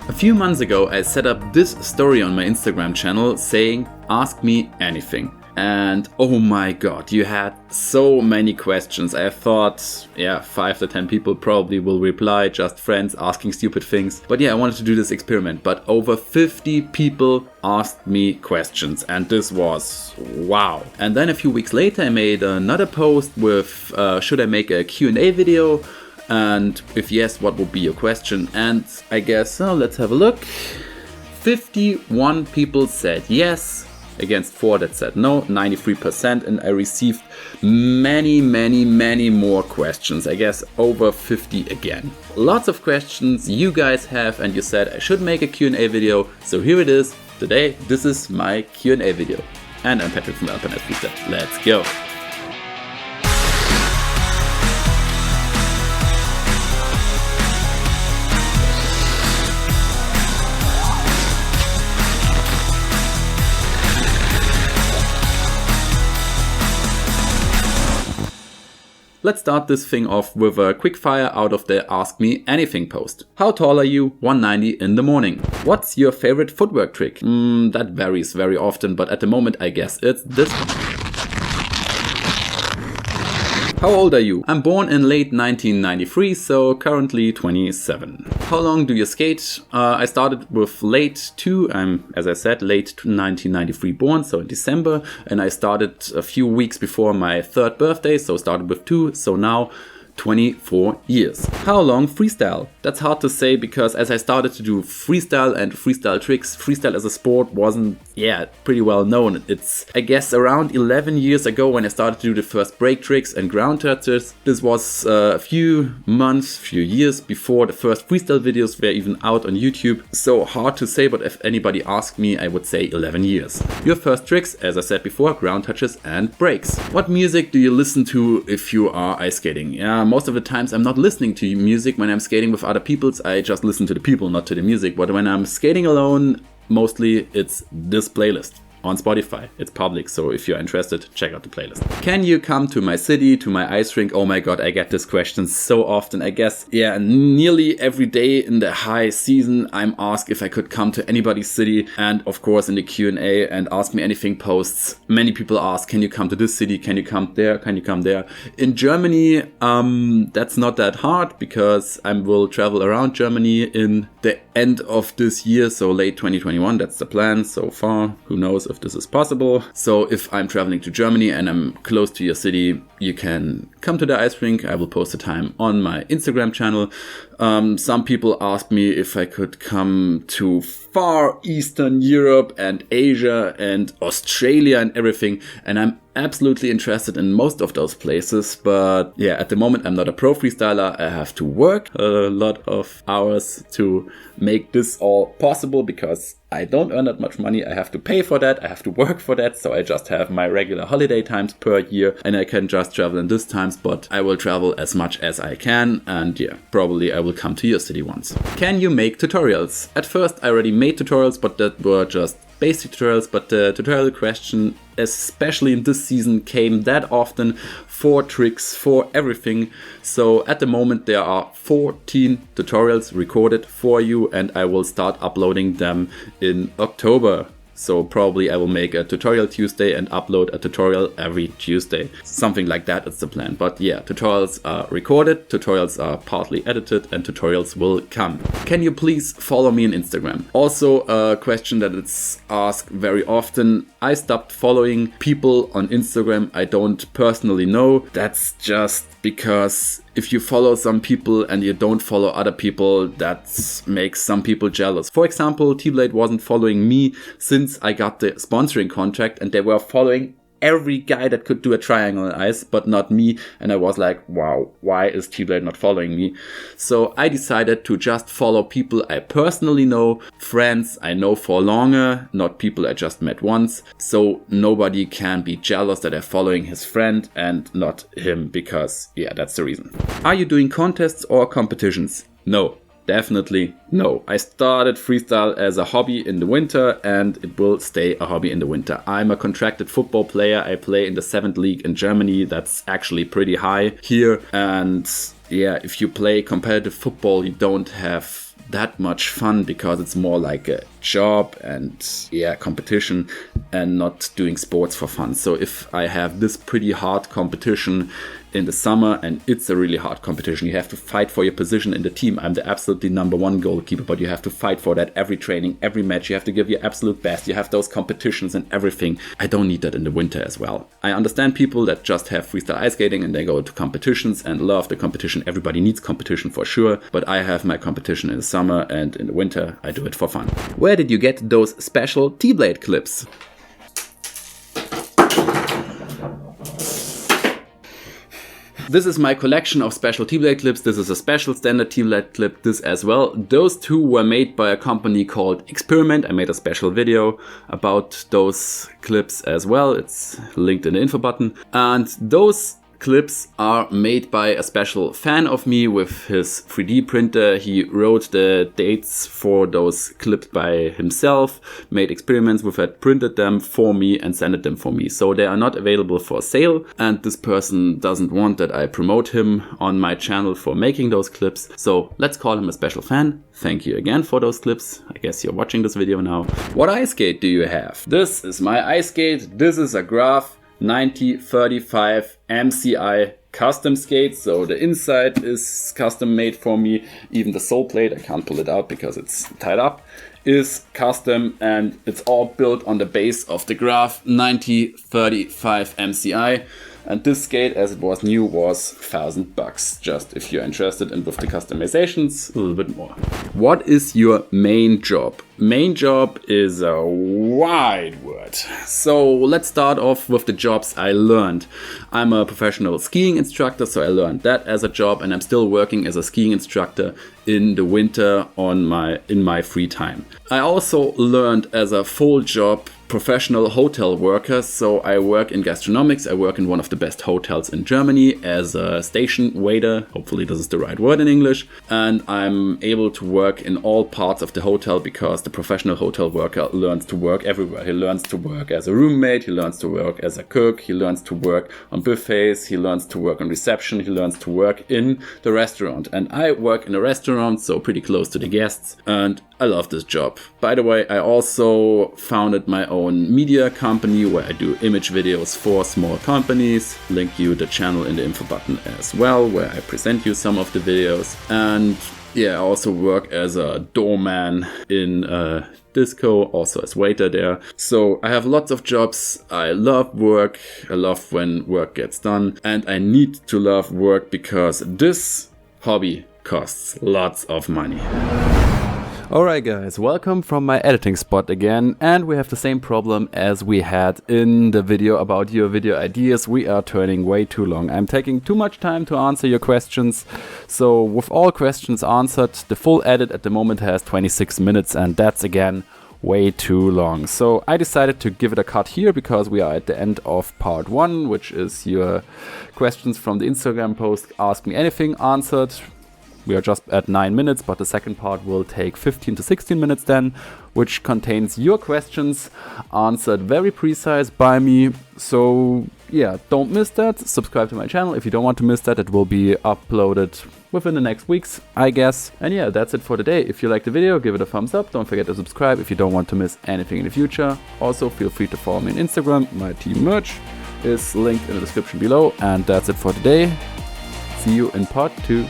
A few months ago I set up this story on my Instagram channel saying ask me anything. And oh my god, you had so many questions. I thought, 5 to 10 people probably will reply, just friends asking stupid things. But I wanted to do this experiment. But over 50 people asked me questions, and this was wow. And then a few weeks later I made another post with should I make a Q&A video? And if yes, what would be your question? And I guess, let's have a look. 51 people said yes, against 4 that said no, 93%, and I received many more questions. I guess over 50 again. Lots of questions you guys have, and you said I should make a Q&A video, so here it is. Today, this is my Q&A video. And I'm Patrick from ALPINEICEFREESTYLE. Let's go! Let's start this thing off with a quick fire out of the Ask Me Anything post. How tall are you? 190 in the morning. What's your favorite footwork trick? That varies very often, but at the moment I guess it's this one. How old are you? I'm born in late 1993, so currently 27. How long do you skate? I started with late 2. I'm, as I said, late 1993 born, so in December. And I started a few weeks before my 3rd birthday, so started with 2. So now 24 years. How long freestyle? That's hard to say because as I started to do freestyle and freestyle tricks, freestyle as a sport wasn't, pretty well known. It's, I guess, around 11 years ago when I started to do the first break tricks and ground touches. This was a few months, few years before the first freestyle videos were even out on YouTube. So hard to say, but if anybody asked me, I would say 11 years. Your first tricks, as I said before, ground touches and breaks. What music do you listen to if you are ice skating? Most of the times I'm not listening to music when I'm skating with other people. I just listen to the people, not to the music. But when I'm skating alone, mostly it's this playlist on Spotify. It's public, so if you're interested, check out the playlist. Can you come to my city, to my ice rink? Oh my god, I get this question so often. I guess, nearly every day in the high season, I'm asked if I could come to anybody's city. And of course, in the Q&A and Ask Me Anything posts, many people ask, can you come to this city? Can you come there? Can you come there? In Germany, that's not that hard because I will travel around Germany in the end of this year, so late 2021. That's the plan so far. Who knows if this is possible. So if I'm traveling to Germany and I'm close to your city, you can come to the ice rink. I will post the time on my Instagram channel. Some people asked me if I could come to far Eastern Europe and Asia and Australia and everything. And I'm absolutely interested in most of those places. But at the moment, I'm not a pro freestyler. I have to work a lot of hours to make this all possible because I don't earn that much money. I have to pay for that. I have to work for that. So I just have my regular holiday times per year and I can just travel in these times, but I will travel as much as I can. And probably I will come to your city once. Can you make tutorials? At first I already made tutorials, but that were just basic tutorials, but the tutorial question, especially in this season, came that often for tricks, for everything. So at the moment there are 14 tutorials recorded for you and I will start uploading them in October. So probably I will make a tutorial Tuesday and upload a tutorial every Tuesday. Something like that is the plan. But tutorials are recorded, tutorials are partly edited, and tutorials will come. Can you please follow me on Instagram? Also a question that it's asked very often. I stopped following people on Instagram I don't personally know. That's just because if you follow some people and you don't follow other people, that makes some people jealous. For example, T-Blade wasn't following me since I got the sponsoring contract and they were following every guy that could do a triangle on ice, but not me. And I was like, wow, why is T-Blade not following me? So I decided to just follow people I personally know, friends I know for longer, not people I just met once. So nobody can be jealous that I'm following his friend and not him, because that's the reason. Are you doing contests or competitions? No. Definitely no. I started freestyle as a hobby in the winter and it will stay a hobby in the winter. I'm a contracted football player. I play in the 7th league in Germany. That's actually pretty high here. And if you play competitive football, you don't have that much fun because it's more like a job and competition and not doing sports for fun. So if I have this pretty hard competition in the summer, and it's a really hard competition, you have to fight for your position in the team. I'm the absolutely #1 goalkeeper, but you have to fight for that every training, every match. You have to give your absolute best. You have those competitions and everything. I don't need that in the winter as well. I understand people that just have freestyle ice skating and they go to competitions and love the competition. Everybody needs competition for sure, but I have my competition in the summer, and in the winter I do it for fun. Where did you get those special T-blade clips? This is my collection of special T-blade clips. This is a special standard T-blade clip, this as well. Those two were made by a company called Experiment. I made a special video about those clips as well. It's linked in the info button. And those clips are made by a special fan of me with his 3D printer. He wrote the dates for those clips by himself, made experiments with it, printed them for me and sent them for me. So they are not available for sale, and this person doesn't want that I promote him on my channel for making those clips. So let's call him a special fan. Thank you again for those clips. I guess you're watching this video now. What ice skate do you have? This is my ice skate. This is a Graph 9035 MCI custom skate. So the inside is custom made for me. Even the sole plate, I can't pull it out because it's tied up, is custom, and it's all built on the base of the Graph 9035 MCI. And this skate, as it was new, was $1,000. Just if you're interested in with the customizations, a little bit more. What is your main job? Main job is a wide word. So let's start off with the jobs I learned. I'm a professional skiing instructor, so I learned that as a job, and I'm still working as a skiing instructor in the winter in my free time. I also learned as a full job professional hotel worker, so I work in gastronomics. I work in one of the best hotels in Germany as a station waiter. Hopefully this is the right word in English. And I'm able to work in all parts of the hotel because the professional hotel worker learns to work everywhere. He learns to work as a roommate, he learns to work as a cook, he learns to work on buffets, he learns to work on reception, he learns to work in the restaurant. And I work in a restaurant, so pretty close to the guests, and I love this job. By the way, I also founded my own media company where I do image videos for small companies. Link you the channel in the info button as well, where I present you some of the videos. And yeah, I also work as a doorman in a disco, also as waiter there. So I have lots of jobs. I love work. I love when work gets done. And I need to love work because this hobby costs lots of money. Alright guys, welcome from my editing spot again, and we have the same problem as we had in the video about your video ideas. We are turning way too long. I'm taking too much time to answer your questions. So with all questions answered, the full edit at the moment has 26 minutes, and that's again way too long. So I decided to give it a cut here because we are at the end of part 1, which is your questions from the Instagram post Ask Me Anything answered. We are just at 9 minutes, but the second part will take 15 to 16 minutes then, which contains your questions answered very precise by me. So yeah, don't miss that. Subscribe to my channel if you don't want to miss that. It will be uploaded within the next weeks, I guess. And yeah, that's it for today. If you like the video, give it a thumbs up. Don't forget to subscribe if you don't want to miss anything in the future. Also, feel free to follow me on Instagram. My team merch is linked in the description below. And that's it for today. See you in part 2.